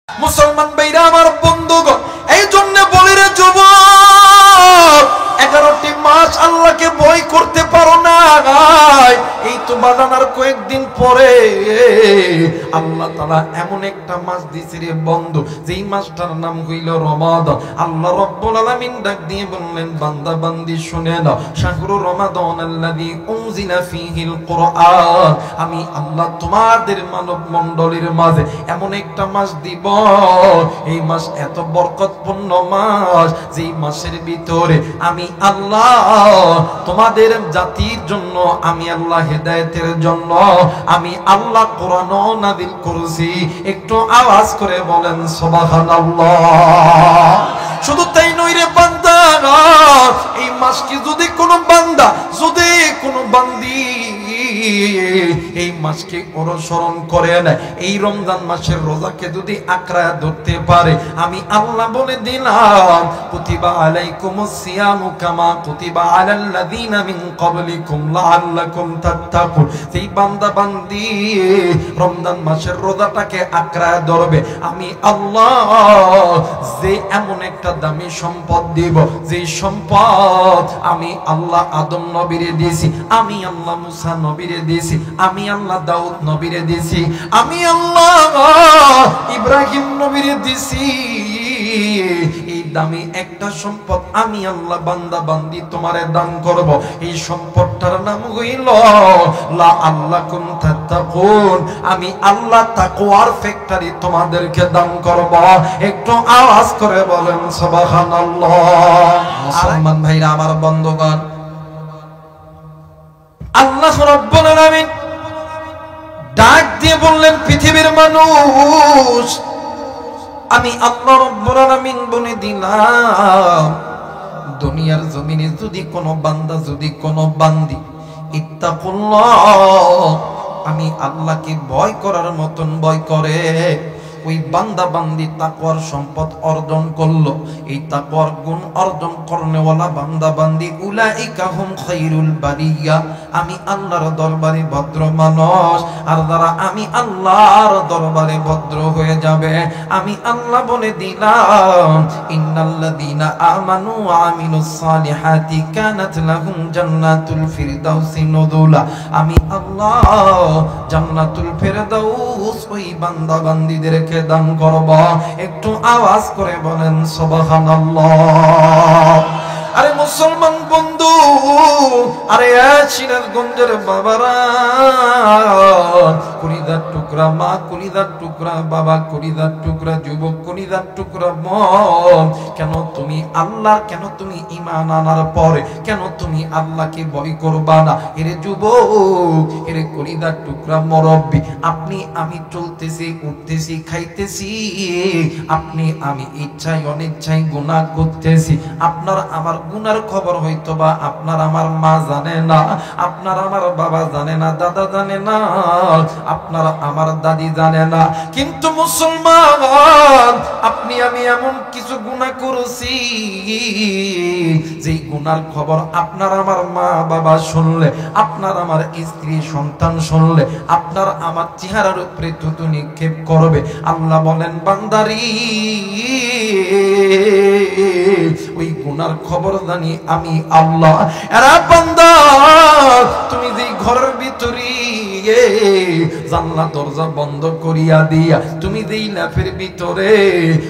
মুসলমান ভাইরা আমার বন্ধুগণ, এই জন্য বলি রে যুবক, 11টি মাস আল্লাহকে ভয় করতে পারো না, এই তো বাদানার কয়েকদিন পরে আল্লাহ তাআলা এমন একটা মাস দিয়েছে রে বন্ধু, যেই মাসটার নাম হইল রমাদান। আল্লাহ রাব্বুল আলামিন ডাক দিয়ে বললেন, বান্দা বান্দি শুনে নাও, শাহরু রমাদান আল্লাযী উনজিলা ফীহিল কুরআন, আমি আল্লাহ তোমাদের মানব মণ্ডলীর মাঝে এমন একটা মাস দিব, এই মাস এত বরকতপূর্ণ মাস, যেই মাসের ভিতরে আমি আল্লাহ তোমাদের জাতির জন্য, আমি আল্লাহ হেদায়েতের জন্য আমি আল্লাহ কোরআন নাযিল করেছি। একটু আওয়াজ করে বলেন সুবহানাল্লাহ। শুধু তাই নয় রে বান্দা, এই মাসকে যদি কোনো বান্দা, যদি কোনো বান্দি এই মাসকে অনুসরণ করে না, এই রমজান মাসের রোজাকে যদি আঁকড়া ধরতে পারে, আমি আল্লাহ বলে দিলাম, কুতিবা আলাইকুমুস সিয়ামু কামা কুতিবা আলাল্লাযীনা মিন ক্বাবলিকুম লাআল্লাকুম তাত্তাকুন। সেই বান্দা বান্দি রমজান মাসের রোজাটাকে আঁকড়া ধরবে, আমি আল্লাহ যে এমন একটা দামি সম্পদ দিব, যে সম্পদ আমি আল্লাহ আদম নবীরে দিয়েছি, আমি আল্লাহ মুসা নবীরে দিয়েছি, আমি আল্লাহ দাউদ নবীরে দিয়েছি, আমি আল্লাহ ইব্রাহিম নবীরে দিয়েছি, এই দামি একটা সম্পদ আমি আল্লাহ বান্দা বান্দি তোমারে দান করব। এই সম্পদটার নাম হইল লাআল্লাকুম তাত্তাকুন, আমি আল্লাহ তাকওয়ার ফ্যাক্টরি তোমাদেরকে দান করব। একটু আওয়াজ করে বলেন সুবহানাল্লাহ। মুসলমান ভাইরা আমার বন্ধুগণ, আল্লাহ রাব্বুল আলামিন ডাক দিয়ে বললেন, পৃথিবীর মানুষ, আমি আল্লাহ রাব্বুল আলামিন বলে দিলাম, দুনিয়ার জমিনে যদি কোনো বান্দা, যদি কোনো বান্দি ইত্তাকুল্লাহ, আমি আল্লাহকে ভয় করার মতন ভয় করে, ওই বান্দা বান্দি তাকওয়ার সম্পদ অর্জন করলো, এই তাকওয়ার গুণ অর্জন করনেওয়ালা বান্দা বান্দি উলাইকা হুম খায়রুল বারিয়া, আমি আল্লাহর দরবারে ভদ্র মানুষ। আর যারা আমি আল্লাহর দরবারে ভদ্র হয়ে যাবে, আমি আল্লাহ বলে দিলাম, ইন্নাল্লাযীনা আমানু ওয়া আমিলুস সালিহাতি কানাত লাহুম জান্নাতুল ফিরদাউসি নুজুলা, আমি আল্লাহ জান্নাতুল ফিরদাউস ওই বান্দা বান্দিদেরকে দান করব। একটু আওয়াজ করে বলেন সুবহানাল্লাহ। আরে মুসলমান বন্ধু, আরে সিরাজগঞ্জের বাবারা, কলিজার টুকরা মা, কলিজার টুকরা বাবা, কলিজার টুকরা যুবক, কলিজার টুকরা মন, কেন তুমি আল্লাহ, কেন তুমি ঈমান আনার পরে কেন তুমি আল্লাহকে ভয় করবা না? এরে যুবক, এরে কলিজার টুকরা মুরব্বি, আপনি আমি চলতেছি, উঠতেছি, খাইতেছি, আপনি আমি ইচ্ছায় অনিচ্ছায় গুনাহ করতেছি। আপনার আমার গুনার খবর হয়তো বা আপনার আমার মা জানে না, আপনার আমার বাবা জানে না, দাদা জানে না, আপনার আমার দাদি জানে না, কিন্তু মুসলমান, আপনি আমি এমন কিছু গুনাহ করেছি, যেই গুনার খবর আপনার আমার মা বাবা শুনলে, আপনার আমার স্ত্রী সন্তান শুনলে, আপনার আমার চেহারার উপরে থুতু নিক্ষেপ করবে। আল্লাহ বলেন, বান্দারি, ওই গুনার খবর জানি আমি আল্লাহ। এরা বান্দা, তুমি যে ঘরের ভিতরে জানলা দরজা বন্ধ করিয়া দিয়া, তুমি যে লাফের ভিতরে,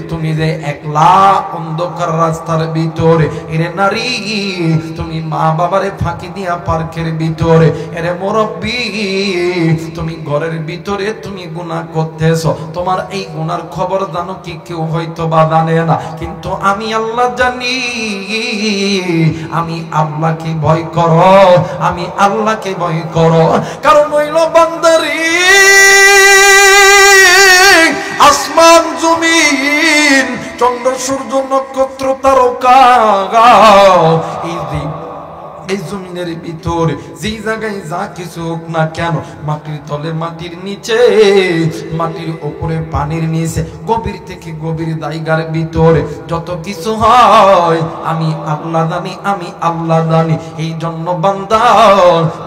তুমি যে একলা অন্ধকার রাস্তার ভিতরে, এরে নারী, তুমি মা বাবারে ফাঁকি দিয়া পার্কের ভিতরে, এরে মুরব্বি, তুমি ঘরের ভিতরে তুমি গুনাহ করতেছো, তোমার এই গুনার খবর জানো কি কেউ হয়তো বা জানে না, কিন্তু আমি আল্লাহ জানি। আমি আল্লাহকে ভয় করো, আমি আল্লাহকে ভয় করো, কারণ হইল বান্দারি, আসমান জমিন, চন্দ্র সূর্য নক্ষত্র তারকা, এই যে এই জমিনের ভিতরে যেই জায়গায় যা কিছু হোক না কেন, মাটির তলে, মাটির নিচে, মাটির উপরে, পানির নিচে, গভীর থেকে গভীর জায়গার ভিতরে যত কিছু হয় আমি আল্লাহ জানি, আমি আল্লাহ জানি। এই জন্য বান্দা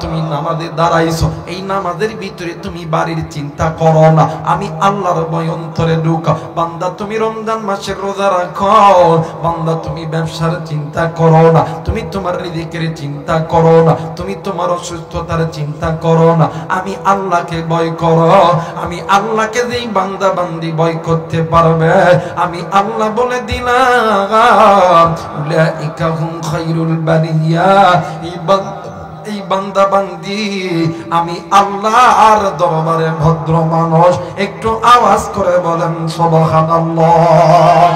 তুমি নামাজে দাঁড়াইছো, এই নামাজের ভিতরে তুমি বাড়ির চিন্তা করো না, আমি আল্লাহর ভয় অন্তরে ঢুকা। বান্দা তুমি রমজান মাসের রোজা রাখো, বান্দা তুমি ব্যবসার চিন্তা করো না, তুমি তোমার রিজিকের চিন্তা করো না, তুমি তোমার অসুস্থতার চিন্তা করো না, আমি আল্লাহকে ভয় করো। আমি আল্লাহকে যেই বান্দা বান্দি ভয় করতে পারবে, আমি আল্লাহ বলে দিলাম উলাইকা হুম খায়রুল বারিয়া। এই বান্দা বান্দি আমি আল্লাহর দরবারে ভদ্র মানুষ। একটু আওয়াজ করে বলেন সুবহানাল্লাহ।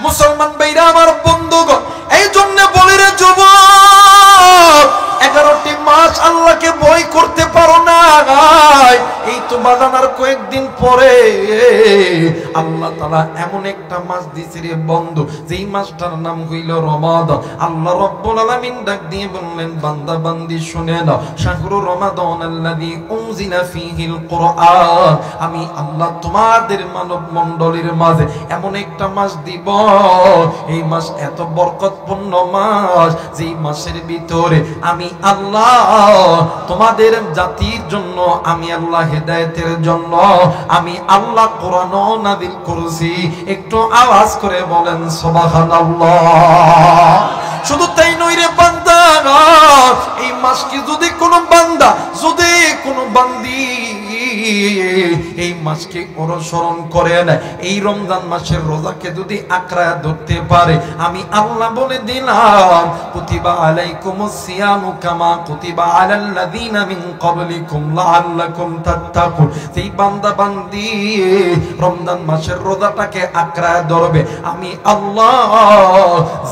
মুসলমান ভাইরা আমার, বন্ধুগণ, এই জন্য বলি রে যুবক, 11টি মাস আল্লাহকে ভয় করতে পারো না, এই তো বাজানার কয়েকদিন পরে আল্লাহ তাআলা এমন একটা মাস দিয়েছে রে বন্ধু, যেই মাসটার নাম হইল রমাদান। আল্লাহ রাব্বুল আলামিন ডাক দিয়ে বললেন, বান্দা বান্দি শুনে নাও, শাহরু রমাদান আল্লাযী উনজিলা ফীহিল কুরআন। আমি আল্লাহ তোমাদের মানব মণ্ডলীর মাঝে এমন একটা মাস দিব, এই মাস এত বরকতপূর্ণ মাস, যেই মাসের ভিতরে আমি আল্লাহ তোমাদের জাতির জন্য, আমি আল্লাহ হেদায়েতের জন্য, আমি আল্লাহ কোরআন নাযিল করেছি। একটু আওয়াজ করে বলেন সুবহানাল্লাহ। শুধু তাই নয় রে বান্দা, এই মাসকে যদি কোনো বান্দা, যদি কোনো বান্দি এই মাসকে অনুসরণ করে না, এই রমজান মাসের রোজাকে যদি আঁকড়ায় ধরতে পারে, আমি আল্লাহ বলে দিলাম কুতিবা আলাইকুমুস সিয়ামু কামা কুতিবা আলাল্লাযীনা মিন ক্বাবলিকুম লাআল্লাকুম তাত্তাকুন। সেই বান্দা বান্দি রমজান মাসের রোজাটাকে আঁকড়ায় ধরবে, আমি আল্লাহ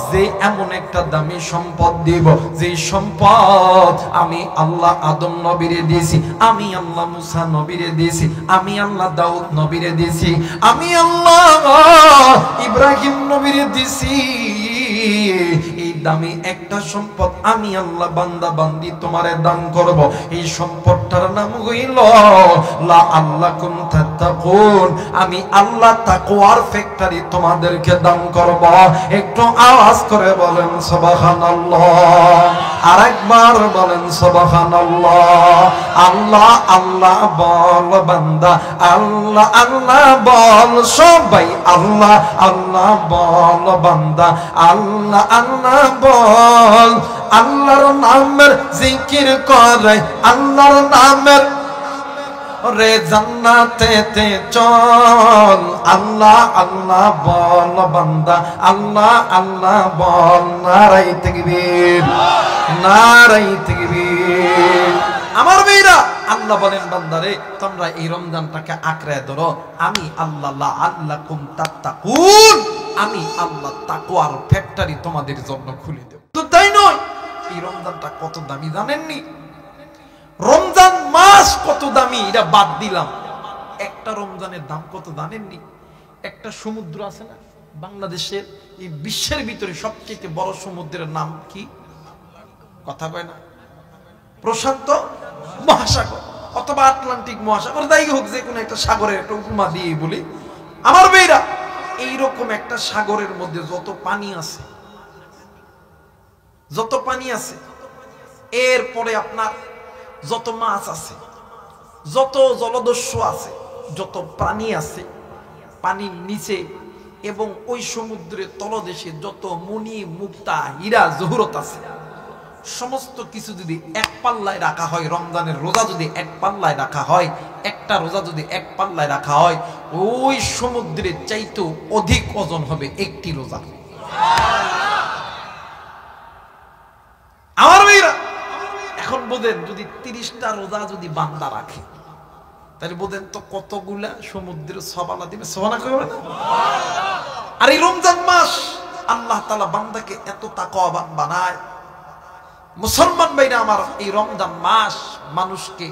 যে এমন একটা দামি সম্পদ দিব, যে সম্পদ আমি আল্লাহ আদম নবীরে দিয়েছি, আমি আল্লাহ মুসা নবীরে দিয়েছি, আমি আল্লাহ দাউদ নবীরে দিয়েছি, আমি আল্লাহ ইব্রাহিম নবীরে দিয়েছি। এই দামি একটা সম্পদ আমি আল্লাহ বান্দা বান্দি তোমারে দান করব। এই সম্পদটার নাম হইল লাআল্লাকুম তাত্তাকুন। আমি আল্লাহ তাকওয়ার ফ্যাক্টরি তোমাদেরকে দান করব। একটু আওয়াজ করে বলেন সুবহানাল্লাহ। আরেকবার বলেন সুবহানাল্লাহ। আল্লাহ আল্লাহ বল বান্দা, আল্লাহ আল্লাহ বল সবাই, আল্লাহ আল্লাহ বল বান্দা, আল্লাহ আল্লাহ বল। আল্লাহর নামের জিকির করে, আল্লাহর নামের রে জান্নাতেতে চল। আল্লাহ আল্লাহ বল বান্দা, আল্লাহ আল্লাহ বল। নারায়ে তাকবীর, নারায়ে তাকবীর। আমার ভাইরা, আল্লাহ বলেন বান্দারে তোমরা এই রমজানটাকে আঁকড়ায় ধরো, আমি আল্লাহ লাআল্লাকুম তাত্তাকুন। আমি আল্লাহ তাকওয়ার ফ্যাক্টরি তোমাদের জন্য খুলে দেব। তো তাই নয়, এই রমজানটা কত দামি জানেননি? রমজান মাস কত দামি এটা বাদ দিলাম, একটা রমজানের দাম কত জানেননি? একটা সমুদ্র আছে না বাংলাদেশের, এই বিশ্বের ভিতরে সবচেয়ে বড় সমুদ্রের নাম কি? কথা কয় না? প্রশান্ত মহাসাগর অথবা আটলান্টিক মহাসাগর, যাই হোক, যে কোনো একটা সাগরের একটা উপমা দিয়ে বলি। আমার ভাইরা, এইরকম একটা সাগরের মধ্যে যত পানি আছে, যত পানি আছে, এরপরে আপনার যত মাছ আছে, যত জলদস্যু আছে, যত প্রাণী আছে পানির নিচে, এবং ওই সমুদ্রের তলদেশে যত মণি মুক্তা হীরা জহুরত আছে, সমস্ত কিছু যদি এক পাল্লায় রাখা হয়, রমজানের রোজা যদি এক পাল্লায় রাখা হয়, একটা রোজা যদি এক পাল্লায় রাখা হয়, ওই সমুদ্রের চাইতেও অধিক ওজন হবে একটি রোজা। আমার ভাইরা, এখন বোঝেন, যদি 30টা রোজা যদি বান্দা রাখে, তাহলে বোঝেন তো কতগুলা সমুদ্রের সবালা দিবে। সবানা করবে না? আর এই রমজান মাস আল্লাহ তাআলা বান্দাকে এত তাকওয়াবান বানায়। মুসলমান ভাইরা আমার, এই রমজান মাস মানুষকে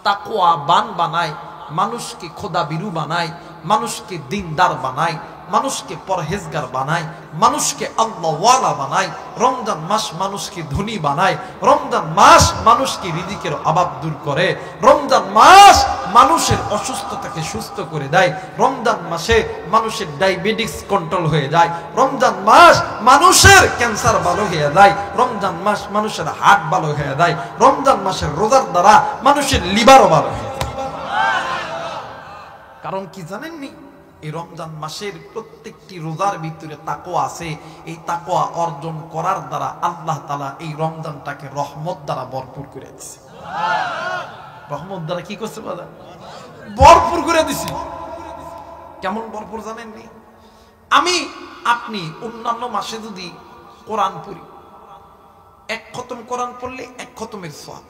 তাকওয়াবান বানায়, মানুষকে খোদা বিরু বানায়, মানুষকে দিনদার বানায়, মানুষকে পরহেজগার বানায়, মানুষকে আল্লাহওয়ালা বানায়। রমজান মাস মানুষকে ধনী বানায়। রমজান মাস মানুষকে রিজিকের অভাব দূর করে। রমজান মাস মানুষের অসুস্থতাকে সুস্থ করে দেয়। রমজান মাসে মানুষের ডায়াবেটিস কন্ট্রোল হয়ে যায়। রমজান মাস মানুষের ক্যান্সার ভালো হয়ে যায়। রমজান মাস মানুষের হার্ট ভালো হয়ে যায়। রমজান মাসের রোজার দ্বারা মানুষের লিভারও ভালো হয়ে যায়। কারণ কি জানেননি, এই রমজান মাসের প্রত্যেকটি রোজার ভিতরে তাকওয়া আছে। এই তাকওয়া অর্জন করার দ্বারা আল্লাহ তাআলা এই রমজানটাকে রহমত দ্বারা ভরপুর করে দিয়েছে। রহমত দ্বারা কি করছে বলা, ভরপুর করে দিছি। কেমন ভরপুর জানেননি? আমি আপনি অন্যান্য মাসে যদি কোরআন পড়ি, এক খতম কোরআন পড়লে এক খতমের সওয়াব।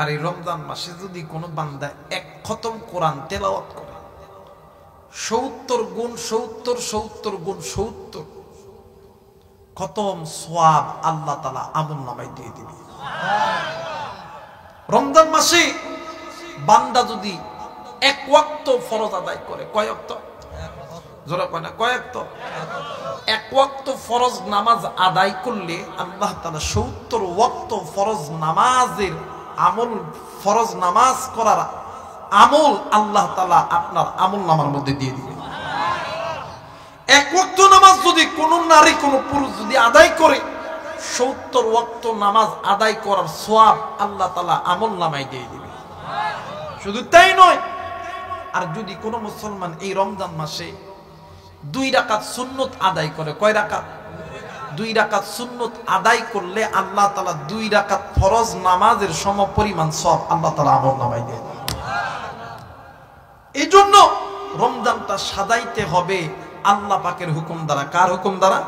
আর এই রমজান মাসে যদি কোনো বান্দা এক খতম কোরআন তেলাওয়াত করে, 70 গুণ 70 70 গুণ 70 খতম সওয়াব আল্লাহ তাআলা আমলনামায় দিয়ে দিবে। রমজান মাসে বান্দা যদি এক ওয়াক্ত ফরজ আদায় করে, কয় ওয়াক্ত? জোরে কয় না, কয় ওয়াক্ত? এক ওয়াক্ত ফরজ নামাজ আদায় করলে আল্লাহ তাআলা 70 ওয়াক্ত ফরজ নামাজের আমল, ফরজ নামাজ করার আমল আল্লাহ তাআলা আপনার আমলনামার মধ্যে দিয়ে দিবেন। এক ওয়াক্ত নামাজ যদি কোন নারী কোন পুরুষ যদি আদায় করে, 70 ওয়াক্ত নামাজ আদায় করার সওয়াব আল্লাহ তাআলা আমলনামায় দিয়ে দিবেন। শুধু তাই নয়, আর যদি কোন মুসলমান এই রমজান মাসে 2 রাকাত সুন্নত আদায় করে, কয় রাকাত? 2 রাকাত সুন্নত আদায় করলে আল্লাহ তাআলা 2 রাকাত ফরজ নামাজের সমপরিমাণ সওয়াব আল্লাহ তাআলা আমলনামায় দিয়ে দেন। এই জন্য রমজানটা সাজাইতে হবে আল্লাহ পাকের হুকুম দ্বারা। কার হুকুম দ্বারা?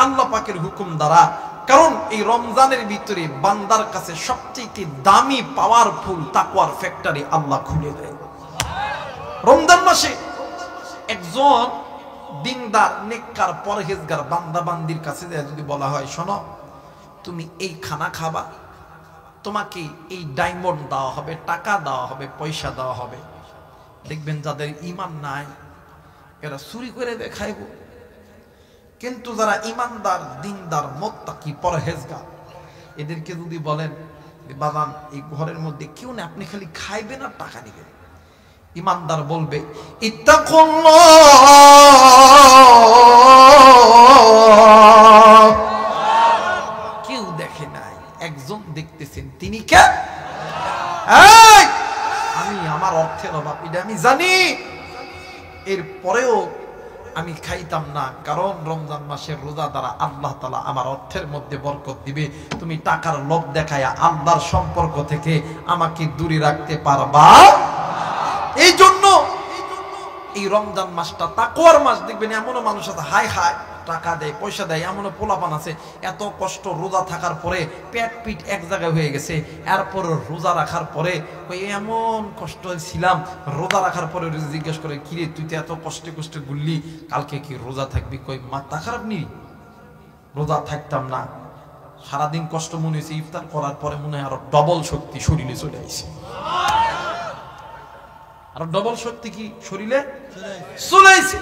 আল্লাহ পাকের হুকুম দ্বারা। কারণ এই রমজানের ভিতরে বান্দার কাছে সবচেয়ে দামি পাওয়ারফুল তাকওয়ার ফ্যাক্টরি আল্লাহ খুলে দেয়। রমজান মাসে একজন দিনদার নেককার পরহেজগার বান্দা বান্দির কাছে যদি বলা হয়, শোনো তুমি এই খানা খাবা, তোমাকে এই ডায়মন্ড দেওয়া হবে, টাকা দেওয়া হবে, পয়সা দেওয়া হবে, দেখবেন যাদের ঈমান নাই এরা চুরি করে দেখাইব। কিন্তু যারা ঈমানদার, দিনদার, মুত্তাকি, পরহেজগার, এদেরকে যদি বলেন বাবান এই ঘরের মধ্যে কেউ না, আপনি খালি খাইবেন আর টাকা দিবেন, ঈমানদার বলবে ইত্তাকুল্লাহ। কেউ দেখে নাই, একজন দেখতেছেন, তিনি কে? আমি আমার অর্থের অভাব, এটা আমি জানি, এরপরেও আমি খাইতাম না, কারণ রমজান মাসের রোজা দ্বারা আল্লাহ তাআলা আমার অর্থের মধ্যে বরকত দিবে। তুমি টাকার লোভ দেখায়া আল্লাহর সম্পর্ক থেকে আমাকে দূরে রাখতে পারবা। এই জন্য এই রমজান মাসটা তাকওয়ার মাস। দেখবেন এমনও মানুষ আছে হায় হায় টাকা দেয়, পয়সা দেয়, এমনও পোলাপান আছে এত কষ্ট রোজা থাকার পরে পেট পিট এক জায়গায় হয়ে গেছে, এরপর রোজা রাখার পরে ওই এমন কষ্ট ছিলাম, রোজা রাখার পরে জিজ্ঞেস করে কিরে তুই তো এত কষ্টে কষ্টে ঘুরলি, কালকে কি রোজা থাকবি? কই মাথা খারাপ নি, রোজা থাকতাম না, সারাদিন কষ্ট মনে হয়েছে, ইফতার করার পরে মনে হয় আরো ডবল শক্তি শরীরে চলে আসছে, আরো ডবল শক্তি কি শরীরে চলে আসছে।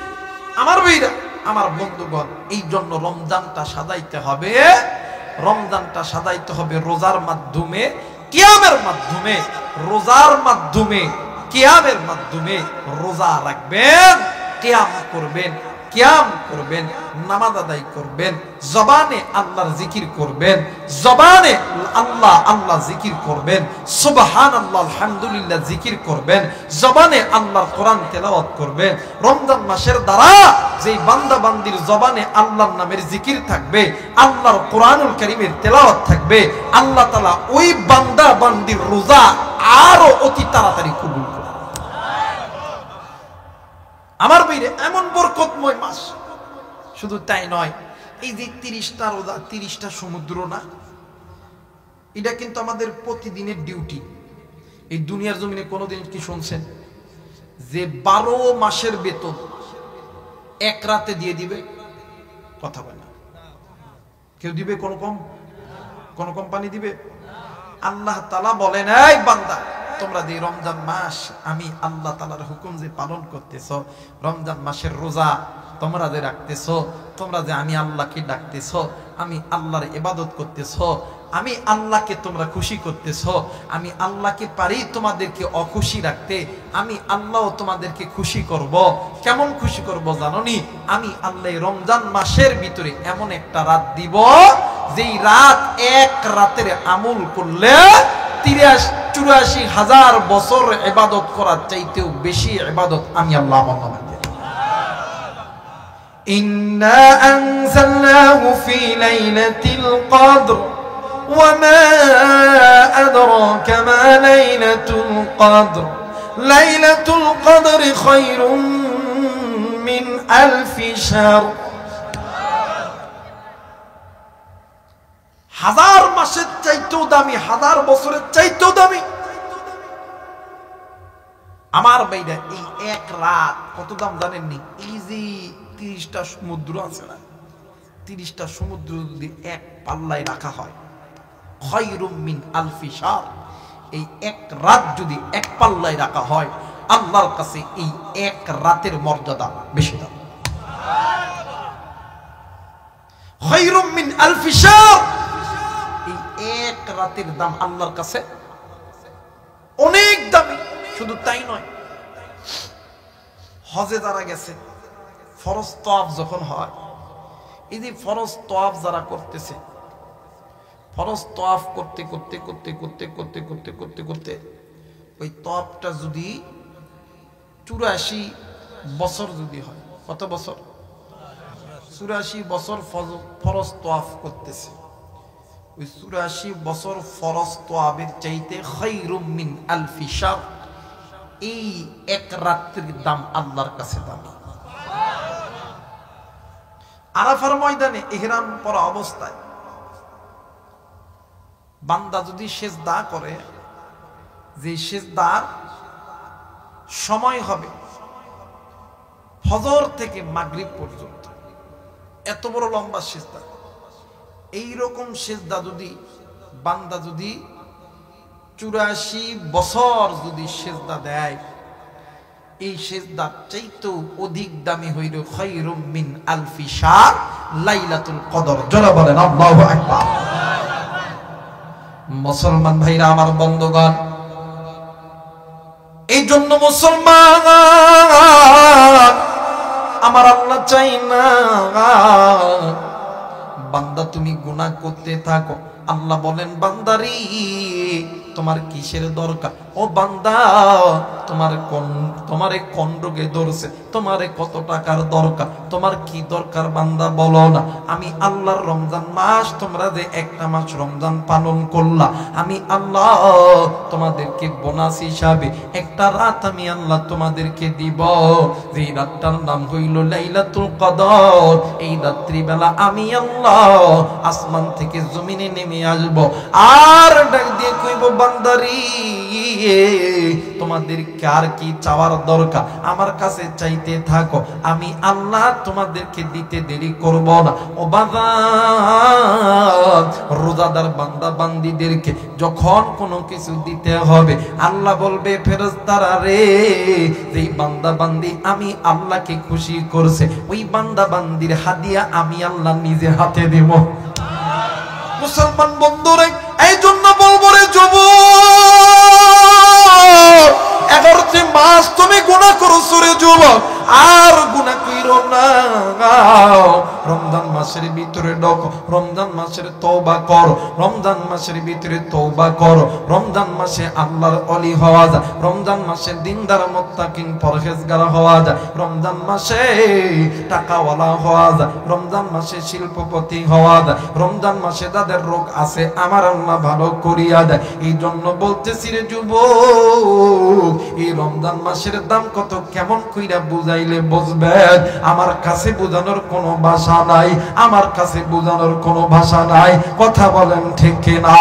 আমার ভাইরা, আমার বন্ধুগণ, এই জন্য রমজানটা সাজাইতে হবে, রমজানটা সাজাইতে হবে রোজার মাধ্যমে, কিয়ামের মাধ্যমে, রোজার মাধ্যমে, কিয়ামের মাধ্যমে। রোজা রাখবেন, কিয়াম করবেন, কিয়াম করবেন, নামাজ আদায় করবেন, জবানে আল্লাহর জিকির করবেন, জবানে আল্লাহ আল্লাহ জিকির করবেন, সুবহানাল্লাহ আলহামদুলিল্লাহ জিকির করবেন, জবানে আল্লাহর কোরআন তেলাওয়াত করবেন। রমজান মাসের দ্বারা যেই বান্দা বান্দির জবানে আল্লাহর নামের জিকির থাকবে, আল্লাহর কোরআনুল কারীমের তেলাওয়াত থাকবে, আল্লাহ তাআলা ওই বান্দা বান্দির রোজা আরো অতি তাড়াতাড়ি কবুল করবে। আমার বাইরে এমন বরকতময় মাস। শুধু তাই নয়, এই যে 30টা রোজা, 30টা সমুদ্র না, এটা কিন্তু আমাদের প্রতিদিনের ডিউটি। এই দুনিয়ার জমিনে কোনোদিন কি শুনছেন যে 12 মাসের বেতন এক রাতে দিয়ে দিবে? কথা বলে না। কেউ দিবে? কোন কোম্পানি দিবে? আল্লাহ তাআলা বলেন, এই বান্দা তোমরা যে রমজান মাস আমি আল্লাহ তাআলার হুকুম যে পালন করতেছো, রমজান মাসের রোজা তোমরা যে রাখতেছো, তোমরা যে আমি আল্লাহকে ডাকতেছো, আমি আল্লাহর ইবাদত করতেছো, আমি আল্লাহকে তোমরা খুশি করতেছো, আমি আল্লাহকে পারি তোমাদেরকে অখুশি রাখতে, আমি আল্লাহও তোমাদেরকে খুশি করব। কেমন খুশি করব জানোনি? আমি আল্লাহ রমজান মাসের ভিতরে এমন একটা রাত দিব, যেই রাত এক রাতের আমল করলে 84,000 বছর ইবাদত করার চাইতেও বেশি ইবাদত আমি আল্লাহ আমল নামায় দেব। ইন্না আনজালনাহু ফি লাইলাতিল কদর ওয়া মা আদরাকা মা লাইলাতুল কদর লাইলাতুল কদর খায়রুম মিন আলফি শাহর। হাজার মাসের চাইতেও দামি, হাজার বছরের চাইতেও দামি। আমার ভাইরা এই এক রাত কত দাম জানেননি? এই যে 30টা সমুদ্র আছে না, 30টা সমুদ্র যদি এক পাল্লায় রাখা হয়, খায়রুম মিন আলফি শাহর, এই এক রাত যদি এক পাল্লায় রাখা হয়, আল্লাহর কাছে এই এক রাতের মর্যাদা বেশি দাম। খায়রুম মিন আলফি শাহর, এই এক রাতের দাম আল্লাহর কাছে অনেক দামি। শুধু তাই নয়, হজে যারা গেছে, ফরজ তওয়াফ যখন হয়, এই যে ফরজ তওয়াফ যারা করতেছে, ফরজ তওয়াফ করতে করতে করতে করতে করতে করতে করতে করতে ওই তওয়াফটা যদি 84 বছর যদি হয়, কত বছর? 84 বছর ফরজ তওয়াফ করতেছে, ওই 84 বছর ফরজ তওয়াফের চাইতে খায়রুম মিন আলফি শাহর, এই এক রাতের দাম আল্লাহর কাছে দামি। আরাফার ময়দানে ইহরাম পরা অবস্থায় বান্দা যদি সিজদা করে, যে সিজদার সময় হবে ফজর থেকে মাগরিব পর্যন্ত, এত বড় লম্বা সিজদা, এই রকম সিজদা যদি বান্দা যদি 84 বছর যদি সিজদা দেয়, এই সিজদার চাইতেও অধিক দামি হইল খায়রুম মিন আলফি শাহর লাইলাতুল কদর। যারা বলেন আল্লাহু আকবার। মুসলমান ভাইরা আমার, বন্ধুগণ, এই জন্য মুসলমান আমার আল্লাহ চাই না বান্দা তুমি গুনাহ করতে থাকো। আল্লাহ বলেন, বান্দারি তোমার কিসের দরকার? ও বান্দা, তোমারে কোন রোগে ধরছে? তোমারে কত টাকার দরকার? তোমার কি দরকার বান্দা বলো না। আমি আল্লাহর রমজান মাস, তোমরা যে একটা মাস রমজান পালন করলা, আমি আল্লাহ তোমাদেরকে বোনাস হিসাবে একটা রাত আমি আল্লাহ তোমাদেরকে দিব, যে রাতটার নাম হইল লাইলাতুল কদর। এই রাত্রিবেলা আমি আল্লাহ আসমান থেকে জমিনে নেমে আসব, আর ডাক দিয়ে কইব, বান্দারি তোমাদের কার কি চাওয়ার দরকার? আমার কাছে চাইতে থাকো, আমি আল্লাহ তোমাদেরকে দিতে দেরি করব না। ও বাবা, রোজাদার বান্দা বান্দীদেরকে যখন কোনো কিছু দিতে হবে, আল্লাহ বলবে, ফেরেশতারা রে, যেই বান্দা বান্দি আমি আল্লাহকে খুশি করছে, ওই বান্দা বান্দির হাদিয়া আমি আল্লাহ নিজে হাতে দেব। মুসলমান বন্ধুরে, এই জন্য বলবো রে যুবক, 11টি মাস তুমি গুনাহ করছো রে যুবক, আর গুনাহ কইরো না। রমজান মাসের ভিতরে ঢোকো, রমজান মাসের তওবা করো, রমজান মাসের ভিতরে তওবা করো। রমজান মাসে আল্লাহর ওলি হওয়া যায়, রমজান মাসে দিনদার মুত্তাকিন পরহেজগার হওয়া যায়, রমজান মাসে টাকাওয়ালা হওয়া যায়, রমজান মাসে শিল্পপতি হওয়া যায়, রমজান মাসে যাদের রোগ আছে আমার আল্লাহ ভালো করিয়া দেয়। এই জন্য বলতেছি রে যুবক, এই রমজান মাসের দাম কত, কেমন কইরা বুঝাইলে বুঝবেন? আমার কাছে বোঝানোর কোনো ভাষা নাই, আমার কাছে বোঝানোর কোনো ভাষা নাই। কথা বলেন ঠিক কিনা?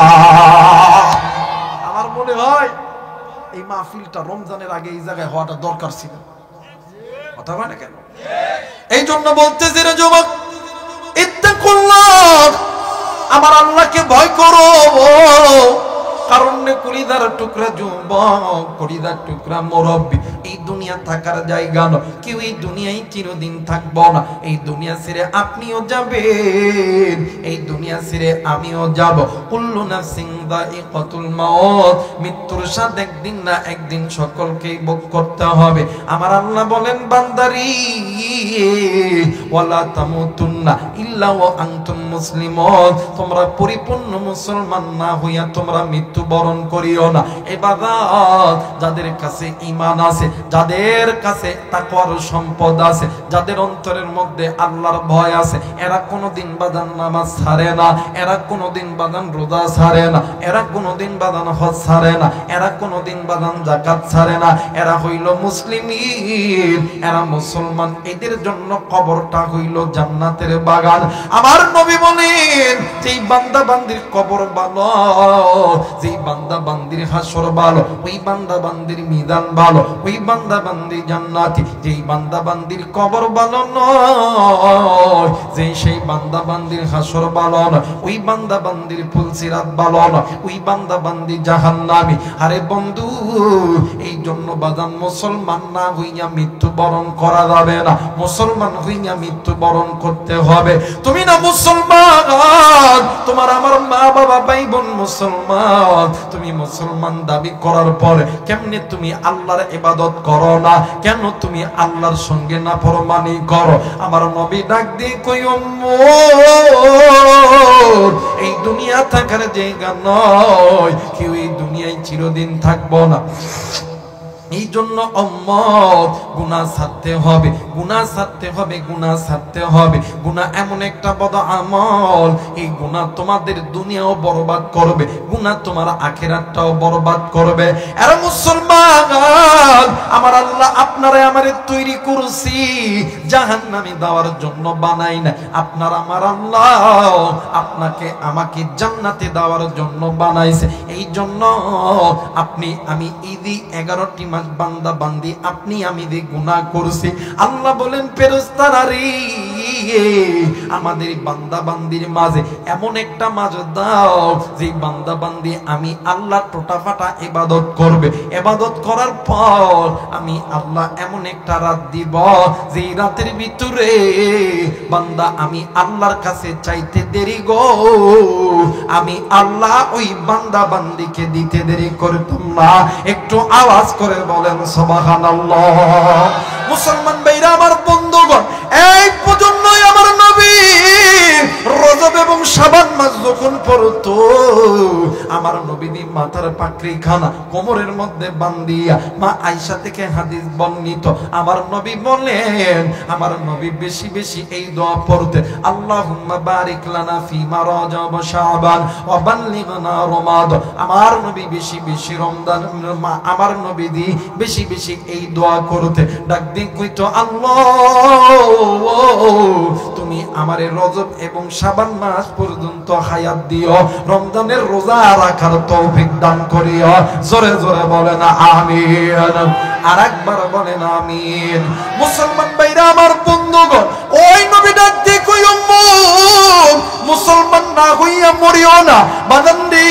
আমার মনে হয় এই মাহফিলটা রমজানের আগে এই জায়গায় হওয়াটা দরকার ছিল। কথা বলে না কেন? এই জন্য বলতেছি রে যুবক, ইত্তাকুল্লাহ, আমার আল্লাহকে ভয় করো। কারণে কলিদার টুকরা যুবক, কলিদার টুকরা মুরব্বী, এই দুনিয়া থাকার জায়গা না। কেউ এই দুনিয়ায় চিরদিন থাকবো না। এই দুনিয়া ছেড়ে আপনিও যাবেন, এই দুনিয়া ছেড়ে আমিও যাব। কুল্লু নাফসিন যায়িকাতুল মাউত, মৃত্যুর স্বাদ একদিন না একদিন সকলকেই ভোগ করতে হবে। আমার আল্লাহ বলেন, বান্দারি ওয়ালা তামুতুন্না ইল্লা ওয়া আনতুম মুসলিমুন, তোমরা পরিপূর্ণ মুসলমান না হইয়া তোমরা মৃত্যুবরণ করিও না। ইবাদত, যাদের কাছে ঈমান আছে, যাদের কাছে তাকওয়ার সম্পদ আছে, যাদের অন্তরের মধ্যে আল্লাহর ভয় আছে, এরা কোনোদিন বাদান নামাজ ছাড়ে না, এরা কোনোদিন বাদান রোজা ছাড়ে না, এরা কোনোদিন বাদান হজ ছাড়ে না, এরা কোনোদিন বাদান যাকাত ছাড়ে না। এরা হইল মুসলিমিন, এরা মুসলমান। এদের জন্য কবরটা হইল জান্নাতের বাগান। আমার নবী বলেন, যেই বান্দা বান্দির কবর ভালো, যেই বান্দা বান্দির হাসর ভালো, ওই বান্দা বান্দির মিজান ভালো, ওই বান্দা বান্দি জান্নাতি। যেই বান্দা বান্দির কবর ভালো নয়, যে সেই বান্দা বান্দির হাসর ভালো নয়, ওই বান্দা বান্দির ফুলসিরাত ভালো নয়, ওই বান্দা বান্দি জাহান্নামী। আরে বন্ধু, এই জন্য বাদান মুসলমান না হইয়া মৃত্যুবরণ করা যাবে না, মুসলমান হইয়া মৃত্যুবরণ করতে হবে। তুমি না মুসলমান, তোমার আমার মা বাবা ভাই বোন মুসলমান। তুমি মুসলমান দাবি করার পরে কেমনে তুমি আল্লাহর ইবাদত করো না? কেন তুমি আল্লাহর সঙ্গে নাফরমানি করো? আমার নবী ডাক দিয়ে কই, উম্মত, এই দুনিয়া থাকার জায়গা নয়, কেউ এই দুনিয়ায় চিরদিন থাকবো না। এই জন্য উম্মত, গুনাহ ছাড়তে হবে, গুনাহ ছাড়তে হবে, গুনাহ ছাড়তে হবে। গুনাহ এমন একটা বদ আমল, এই গুনাহ তোমাদের দুনিয়াও বরবাদ করবে, গুনাহ তোমার আখিরাতটাও বরবাদ করবে। এরা মুসলমান, আমার আল্লাহ আপনারে আমারে তৈরি করছি জাহান্নামে দেওয়ার জন্য বানাই না। আপনার আমার আল্লাহ আপনাকে আমাকে জান্নাতে দেওয়ার জন্য বানাইছে। এই জন্য আপনি আমি ঈদি 11টি মাস বান্দা বান্দি আপনি আমি যে গুনাহ করছি, আল্লাহ বলেন ফেরেশতারা রে, আমাদের বান্দা বান্দির মাঝে এমন একটা মাঝ দাও যে বান্দা বান্দি আমি আল্লাহ টোটাফাটা ইবাদত করবে। ইবাদত করার পর আমি আল্লাহ এমন একটা রাত দিব, যে রাতের ভিতরে বান্দা আমি আল্লাহর কাছে চাইতে দেরি গো, আমি আল্লাহ ওই বান্দা বান্দিকে দিতে দেরি করতাম না। একটু আওয়াজ করে বলেন সুবহানাল্লাহ। মুসলমান ভাইরা আমার, বন্ধুগণ, এই পর্যন্তই আমার নবী রজব এবং শাবান মাস যখন পড়তো, আমার নবীর মাথার পাকড়ি খানা কোমরের মধ্যে বান্ধিয়া মা আয়েশা থেকে হাদিস বর্ণিত। আমার নবী বলেন, আমার নবী বেশি বেশি এই দোয়া পড়তে, আল্লাহুম্মা বারিক লানা ফিমা রজব শাবান ওয়া বাল্লিগনা রমাদান। আমার নবী বেশি বেশি রমজান, আমার নবী দি বেশি বেশি এই দোয়া করতে। ডাক দিয়ে কইতো, আল্লাহ তুমি আমারে রজব এবং শাবান মাস পর্যন্ত হায়াত দিও, রমজানের রোজা রাখার তৌফিক দান করিও। জোরে জোরে বলেন আমিন, আরেকবার বলেন আমিন। মুসলমান ভাইরা আমার, বন্ধুগণ, ওই নবী ডাক দিয়ে কই, উম্মত, মুসলমান না হইয়া মরিও না বাদান্দি।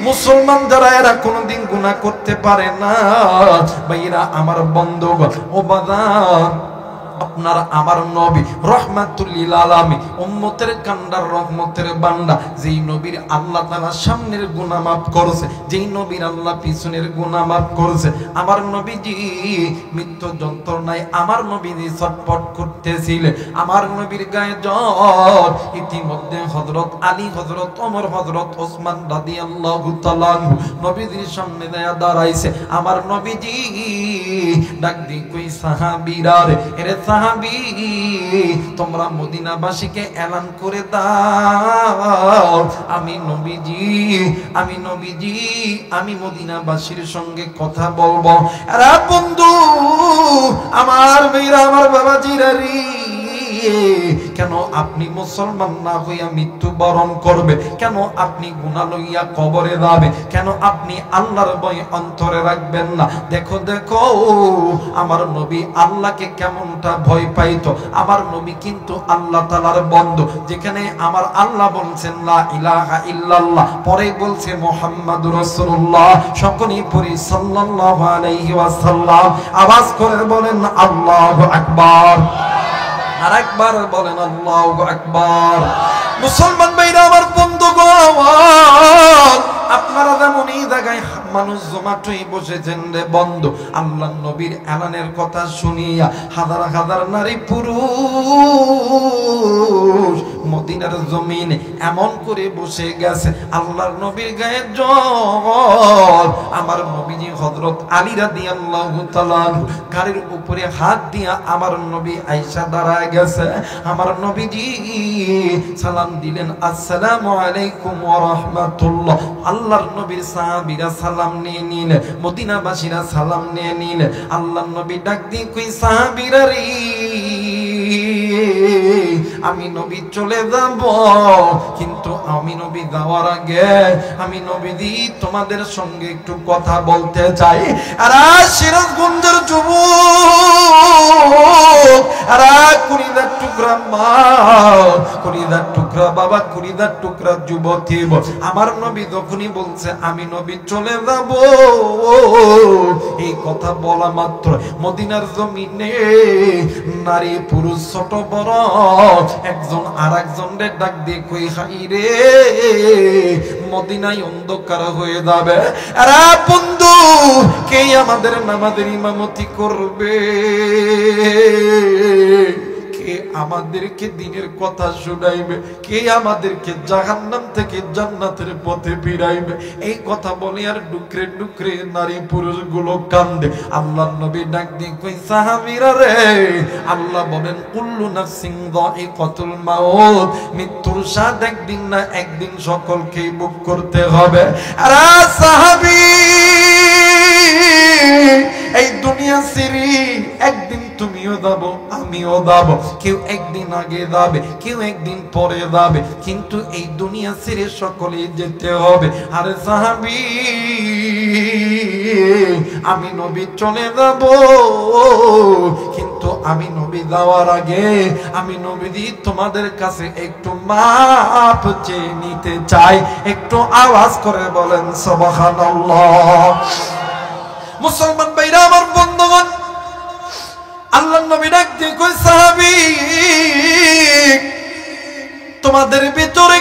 মুসলমান যারা এরা কোনোদিন গুনাহ করতে পারে না ভাইরা আমার, বন্ধুগণ, ও বাদান, আপনার আমার নবী রহমাতুল লিল আলামিন, উম্মতের কান্ডার রহমতের বান্দা, যেই নবীর আল্লাহ তাআলা সামনের গুনাহ মাফ করেছে, যেই নবীর আল্লাহ পিছনের গুনাহ মাফ করেছে। আমার নবীজি মৃত্যু যন্ত্রণায় আমার নবীজি ছটফট করতেছিলেন। আমার নবীর গায়ে জ্বর। ইতিমধ্যে হযরত আলী, হযরত ওমর, হযরত ওসমান রাদিয়াল্লাহু তাআলা নবীজির সামনে দাঁড়াইছে। আমার নবীজি ডাক দিয়ে কই, সাহাবীরা রে, এরে সাহাবী, তোমরা মদিনাবাসীকে এলান করে দাও, আমি নবীজি আমি মদিনাবাসীর সঙ্গে কথা বলবো। আরে বন্ধু আমার, মেয়েরা আমার, বাবাজিরা রে, কেন আপনি মুসলমান না হইয়া মৃত্যুবরণ করবে? কেন আপনি গুনাহ লইয়া কবরে যাবে? কেন আপনি আল্লাহর ভয় অন্তরে রাখবেন না? দেখো দেখো আমার নবী আল্লাহকে কেমনটা ভয় পাইতো। আমার নবী কিন্তু আল্লাহ তাআলার বন্ধু। যেখানে আমার আল্লাহ বলছেন লা ইলাহা ইল্লাল্লাহ, পরে বলছে মুহাম্মাদুর রাসূলুল্লাহ, সকলেই পড়ি সাল্লাল্লাহু আলাইহি ওয়াসাল্লাম। আওয়াজ করে বলেন আল্লাহু আকবার। আরেকবার বলেন আল্লাহু আকবার। মুসলমান ভাইরা আমার বন্ধুগণ, আপনারা যেমন এই জায়গায় মানুষ জমাটই বসেছেন রে বন্ধু, আল্লাহ নবীর এলানের কথা শুনিয়া হাজার হাজার নারী পুরুষ মদিনার জমিনে এমন করে বসে গেছে, আল্লাহর নবীর গায়ে জল। আমার নবীজি হযরত আলী রাদিয়াল্লাহু তাআলা গাড়ির উপরে হাত দিয়া আমার নবী আয়েশা দাঁড়ায় গেছে। আমার নবীজি সালাম দিলেন, আসসালামু আলাইকুম ওয়া রাহমাতুল্লাহ। আল্লাহর নবীর সাহাবীরা সালাম নিয়ে নিলেন, মদিনাবাসীরা সালাম নিয়ে নিলেন। আল্লাহর নবী ডাক দিয়ে কই, সাহাবীরা রে, আমি নবী চলে যাব, কিন্তু আমি নবী যাওয়ার আগে আমি নবীজি তোমাদের সঙ্গে একটু কথা বলতে চাই। আর সিরাজগঞ্জের যুবক, আর কুড়িদার টুকরা মা, কুড়িদার টুকরা বাবা, কুড়িদার টুকরা যুবতী, আমার নবী যখনই বলছে আমি নবী চলে যাব, এই কথা বলা মাত্র মদিনার জমিনে নারী পুরুষ ছোট বড় একজন আর একজনের ডাক দিয়ে কই, হাই রে মদিনায় অন্ধকার হয়ে যাবে। আরে বন্ধু, কে আমাদের নামাজের ইমামতি করবে? কে আমাদেরকে দিনের কথা শুনাইবে? কে আমাদেরকে জাহান্নাম থেকে জান্নাতের পথে ফিরাইবে? এই কথা বলে আর ডুকরে ডুকরে নারী পুরুষ গুলো কান্দে। আল্লাহর নবী ডাক দিয়ে কই, সাহাবীরা রে, আল্লাহ বলেন কুল্লু নাফসিন যায়িকাতুল মাউত, মৃত্যুর স্বাদ একদিন না একদিন সকলকেই ভোগ করতে হবে। আরে সাহাবী, এই দুনিয়া ছেড়ে একদিন তুমিও যাব আমিও যাব, কেউ একদিন আগে যাবে কেউ একদিন পরে যাবে, কিন্তু এই দুনিয়া ছেড়ে সকলেই যেতে হবে। আরে সাহাবী, আমি নবী চলে যাব, কিন্তু আমি নবী যাওয়ার আগে আমি নবীজি তোমাদের কাছে একটু মাপ চেয়ে নিতে চাই। একটু আওয়াজ করে বলেন সুবহানাল্লাহ। মুসলমান ভাইরা আমার বন্ধুগণ, আল্লাহর নবী ডাক দিয়ে কই, সাহাবী, তোমাদের ভিতরে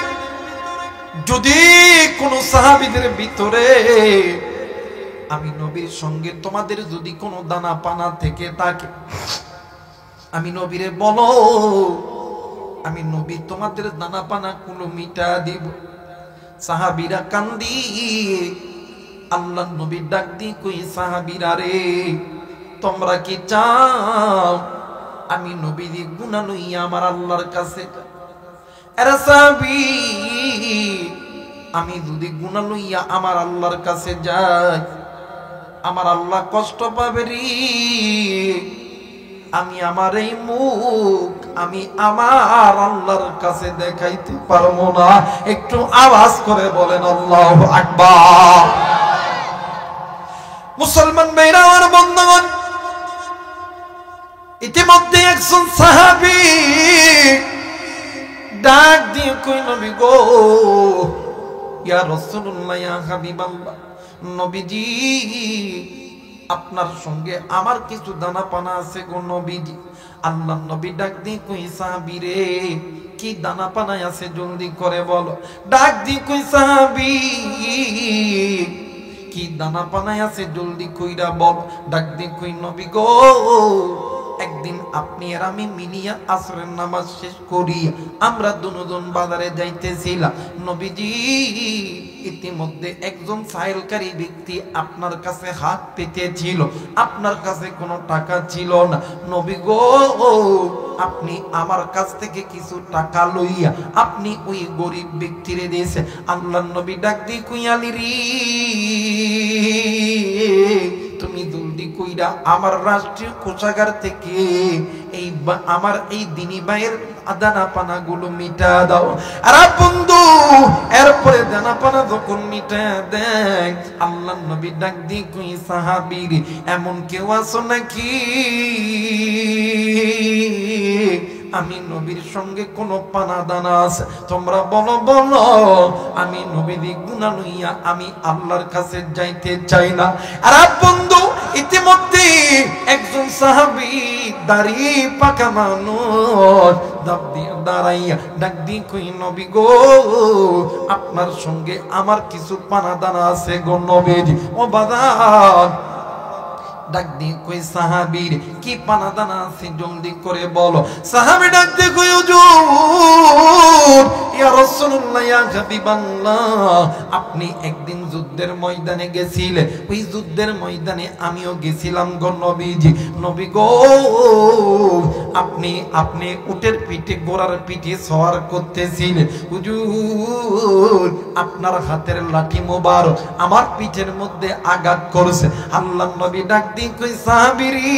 যদি কোন সাহাবীদের ভিতরে আমি নবীর সঙ্গে তোমাদের যদি কোনো দানা পানা থেকে থাকে, আমি নবীরে বলো, আমি নবী তোমাদের দানা পানা গুলো মিটা দিব। সাহাবীরা কান্দি আল্লাহর নবী ডাক দিয়ে কই, সাহাবীরা রে, তোমরা কি চাও আমি নবীজি গুনাহ লইয়া আমার আল্লাহর কাছে? আরে সাহাবী, আমি যদি গুনাহ লইয়া আমার আল্লাহর কাছে যাই, আমার আল্লাহ কষ্ট পাবে রে। আমি আমার এই মুখ আমি আমার আল্লাহর কাছে দেখাইতে পারবো না। একটু আওয়াজ করে বলেন আল্লাহু আকবার। মুসলমান ভাইরা আমার বন্ধুগণ, ইতিমধ্যে একজন সাহাবী ডাক দিয়ে কই, নবী গো, ইয়া রাসূলুল্লাহ, ইয়া হাবিবাল্লাহ, নবীজি আপনার সঙ্গে আমার কিছু দানা পানা আছে গো নবীজি। আল্লাহর নবী ডাক দিয়ে কই, সাহাবী রে, কি দানা পানা আছে জলদি করে বলো। ডাক দিয়ে কই, সাহাবী, কি দানা পানায় আছে জলদি কইরা বল। ডাক দিয়ে কই, নবী গো, একদিন আপনি আর আমি মিলিয়া আসরের নামাজ শেষ করিয়া আমরা দুজন বাজারে যাইতেছিলাম। নবীজি, ইতিমধ্যে একজন সাইলকারী ব্যক্তি আপনার কাছে হাত পেতেছিল, আপনার কাছে কোনো টাকা ছিল না। নবী গো, আপনি আমার কাছ থেকে কিছু টাকা লইয়া আপনি ওই গরিব ব্যক্তিরে দিয়েছে। আল্লাহর নবী ডাক দিয়ে কই, আলী রে, তুমি জলদি কইরা আমার রাষ্ট্রীয় কোষাগার থেকে আমার এই দিনী ভাইয়ের দানা পানা গুলো মিটা দাও। আর বন্ধু এরপরে দানা পানা যখন মিটা দেয়, আল্লাহর নবী ডাক দিয়ে কই সাহাবীর এমন কেউ আছো নাকি আমি নবীর সঙ্গে কোন পানা দানা আছে? তোমরা বলো বলো। আমি নবীর গুনাহ লইয়া আমি আল্লাহর কাছে যাইতে চাই না। আর বন্ধু ইতিমধ্যে একজন সাহাবী দাড়ি পাকা মানুষ দাঁড়াইয়া ডাক দিয়ে কই নবী গো, আপনার সঙ্গে আমার কিছু পানা দানা আছে গো নবীজি। ও বাজার ডাক দিয়ে কই সাহাবীর কি পানা দানা আছে জলদি করে বলো। সাহাবী ডাক দিয়ে কই হুজুর ইয়া রাসূলুল্লাহ ইয়া হাবিবাল্লাহ, আপনি একদিন যুদ্ধের ময়দানে গেছিলেন, ওই যুদ্ধের ময়দানে আমিও গেছিলাম গো নবীজি। নবী গো আপনি উটের পিঠে ঘোড়ার পিঠে সওয়ার করতেছিলেন, হুজুর আপনার হাতের লাঠি মোবারক আমার পিঠের মধ্যে আঘাত করছে। আল্লাহর নবী ডাক দিয়ে কই সাহাবীরে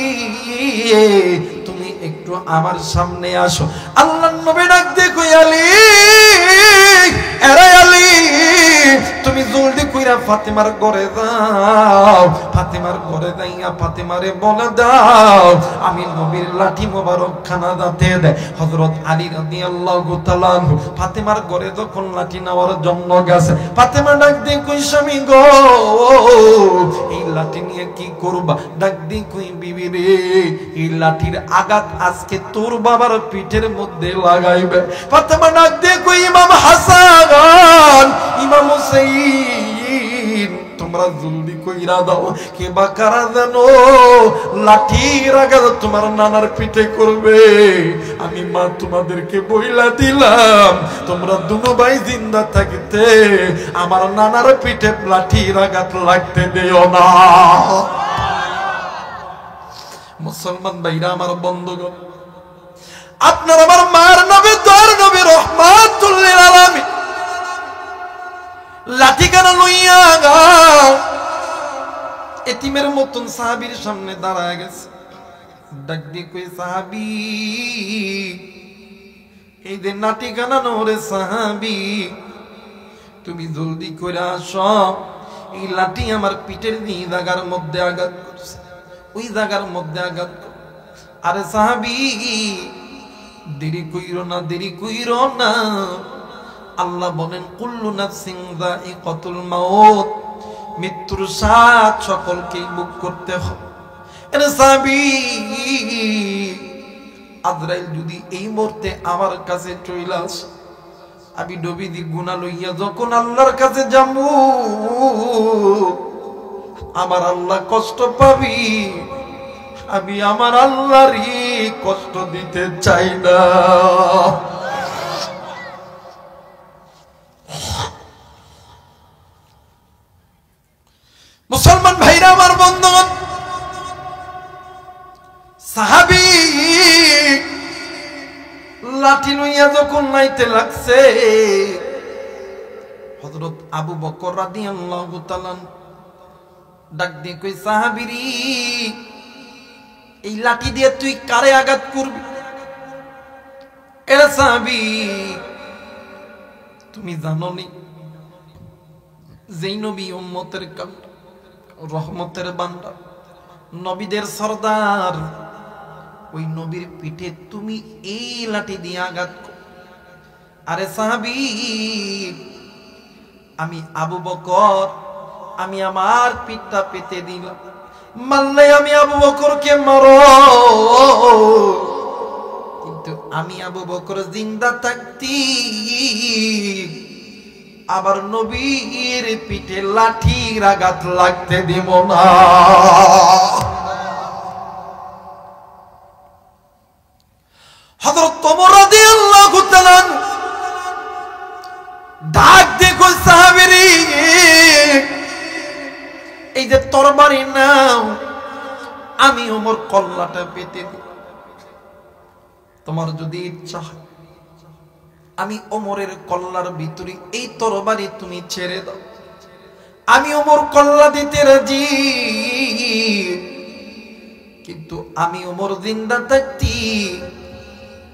তুমি একটু আমার সামনে আসো। আল্লাহর নবী ডাক দিয়ে কই আলী, এরে আলী তুমি জলদি কইরা ফাতেমার ঘরে যাও। ফাতেমার ঘরে যাইয়া ফাতেমারে বলে দাও আমি নবীর লাঠি মোবারক খানা দাতে দেয়। হযরত আলী রাদিয়াল্লাহু তাআলা ফাতেমার ঘরে যখন লাঠি নেওয়ার জন্য গেছে, ফাতেমা ডাক দিয়ে কই স্বামী গো এই লাঠি নিয়ে কি করবা? ডাক দিয়ে কই বিবি রে এই লাঠির আঘাত আজকে তোর বাবার পিঠের মধ্যে লাগাইবে। ফাতেমা ডাক দিয়ে কই ইমাম হাসান ইমাম হুসাইন তোমরা জলদি কইরা দাও, কে বা কারা জানো লাঠির আঘাত তোমার নানার পিঠে করবে। আমি মা তোমাদেরকে বইলা দিলাম তোমরা দুনো ভাই জিন্দা থাকতে আমার নানার পিঠে লাঠির আঘাত লাগতে দিও না। মুসলমান ভাইরা আমার বন্ধুগণ, আপনার আমার মার নবী তোর নবী রহমাতুল লিল আলামিন লাঠি কানা লইয়া এতিমের মতন সাহাবীর সামনে দাঁড়ায় গেছে। ডাক দিয়ে কই সাহাবী এই যে লাঠি কানা নরে সাহাবী তুমি জলদি করে আসো, এই লাঠি আমার পিঠের এই জায়গার মধ্যে আঘাত করছে, ওই জায়গার মধ্যে আঘাত। আরে সাহাবী দেরি কইরো না, দেরি কইরো না। আল্লাহ বলেন কুল্লু নাফসিন যায়িকাতুল মাউত, মৃত্যুর স্বাদ সকলকেই ভোগ করতে হবে। এরে সাহাবী আজরাইল যদি এই মুহূর্তে আমার কাছে চলে আসে, আমি নবীজি গুনাহ লইয়া যখন আল্লাহর কাছে যাবো আমার আল্লাহ কষ্ট পাবি, আমি আমার আল্লাহরই কষ্ট দিতে চাই না। মুসলমান ভাইরা আমার বন্ধুগণ, সাহাবী লাঠি লইয়া যখন নাইতে লাগছে, হযরত আবু বকর রাদিয়াল্লাহু তাআলা ডাক দিয়ে কই সাহাবীরি এই লাঠি দিয়ে তুই কারে আঘাত করবি? এরা সাহাবী তুমি জানো নি যেই নবী উম্মতের রহমতের বান্দা নবীদের সরদার, ওই নবীর পিঠে তুমি এই লাঠি দিয়ে আঘাত কর। আরে সাহাবী আমি আবু বকর আমি আমার পিঠটা পেতে দিলাম, মারলে আমি আবু বকরকে মারো, কিন্তু আমি আবু বকর জিন্দা থাকতি আবার নবীর পিঠে লাঠির আঘাত লাগতে দিব না। হযরত ওমর রাদিয়াল্লাহু তাআলা ডাক দেখো সাহাবীরে এই যে তরবারি নাও, আমি ওমর কল্লাটা পেতে দিই, তোমার যদি ইচ্ছা হয় আমি ওমরের কল্লার ভিতরে এই তরবারি তুমি ছেড়ে দাও, আমি ওমর কল্লা দিতে রাজি। কিন্তু আমি ওমর জিন্দা থাকতি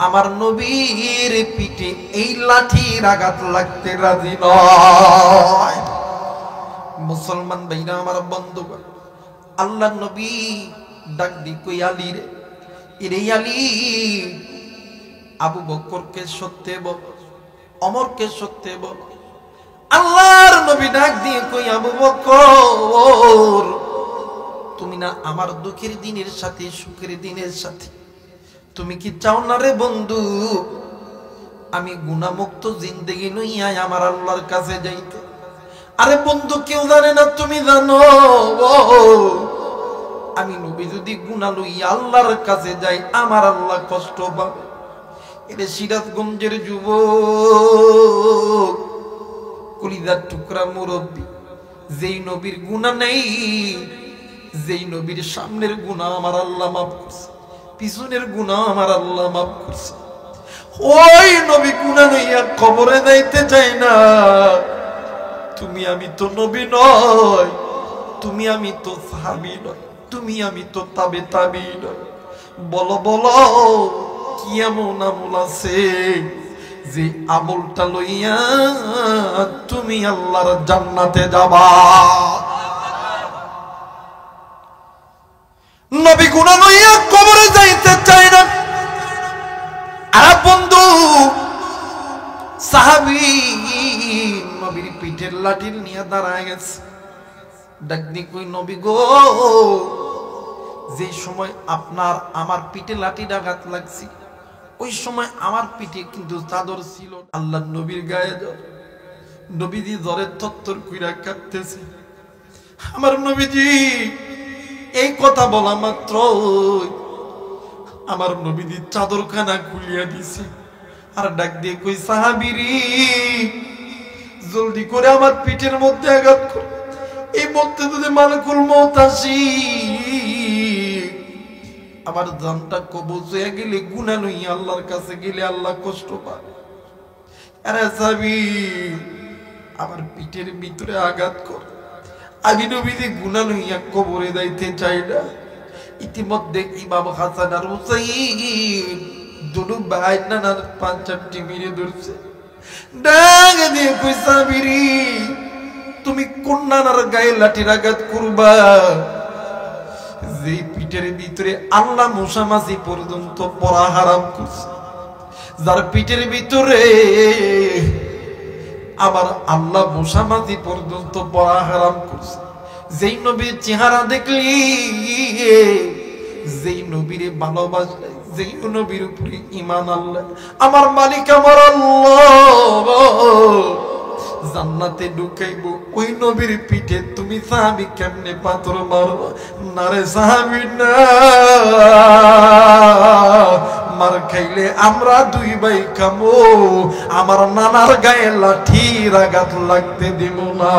আমার নবীর পিঠে এই লাঠির আঘাত লাগতে রাজি নয়। মুসলমান ভাইরা আমার বন্ধুগণ, আল্লাহ নবী ডাক দি কই আলী রে, ইরে আলী, আবু বকরকে সত্যে বল, ওমরকে সত্যে বল। আল্লাহর নবী ডাক দিয়ে কই আবু বকর, তুমি না আমার দুঃখের দিনের সাথে সুখের দিনের সাথে, তুমি কি চাও না রে বন্ধু আমি গুনাহমুক্ত জিন্দেগি লইয়া আমার আল্লাহর কাছে যাইতে? আরে বন্ধু, কেউ জানে না, তুমি জানো আমি নবী যদি গুনাহ লইয়া আল্লাহর কাছে যাই আমার আল্লাহ কষ্ট পাবে। এটা সিরাজগঞ্জের যুবক, কলিজার টুকরা মুরব্বী, যেই নবীর গুনাহ নেই, যেই নবীর সামনের গুনাহ আমার আল্লাহ মাফ করছে, পিছনের গুনাহ আমার আল্লাহ মাফ করছে, ওই নবী গুনাহ লইয়া কবরে যাইতে চায় না। তুমি আমি তো নবী নয়, তুমি আমি তো সাহাবী নয়, তুমি আমি তো তাবে তাবী নয়। বলো বলো কি এমন আমল আছে যে আমলটা লইয়া তুমি আল্লাহর জান্নাতে যাবা? নবী গুনাহ লইয়া কবরে যাইতে চায় না। আর বন্ধু সাহাবী নবীর পিঠের লাঠি নিয়ে দাঁড়ায় গেছে, ডাক দি কই নবী গো, যে সময় আপনার আমার পিঠে লাঠি আঘাত লাগছে ওই সময় আমার পিঠে কিন্তু চাদর ছিল। আল্লাহ নবীর গায়ে জ্বর, নবীজি জ্বরে থরথর কইরা কাঁপতেছে। আমার নবীজি এই কথা বলা মাত্র আমার নবীজি চাদরখানা খুলিয়া দিছে, আর ডাক দিয়ে কই সাহাবীরি জলদি করে আমার পিঠের মধ্যে আঘাত কর, এই মধ্যে যদি মালাকুল মউত আসি আমার জানটা কবজ হয়ে গেলে গুনাহ লইয়া আল্লাহর কাছে গেলে আল্লাহ কষ্ট পায়। আরে সাহাবী আমার পিঠের ভিতরে আঘাত কর, আমি নবীজি গুনাহ লইয়া কবরে যাইতে চাই না। ইতিমধ্যে ইমাম হাসান আর হুসাইন দুটো ভাই নানার পাঞ্চাবটি মেরে ধরছে, ডাক দিয়ে কই সাহাবীরি তুমি কোন নানার গায়ে লাঠির আঘাত করবা যে পিঠের ভিতরে আল্লাহ মশামাছি পর্যন্ত পড়া হারাম করছে, যার পিঠের ভিতরে আবার আল্লাহ মশামাছি পর্যন্ত পড়া হারাম করছে, যেই নবীর চেহারা দেখলি, যেই নবীরে ভালোবাসলে, যেই নবীর উপরে ঈমান আনলে আমার মালিক আমার আল্লাহ জান্নাতে ঢুকাইব, ওই নবীর পিঠে তুমি সাহাবী কেমনে পাথর মারবা? না রে সাহাবী না, মার খাইলে আমরা দুই ভাই খামো, আমার নানার গায়ে লাঠির আঘাত লাগতে দিব না।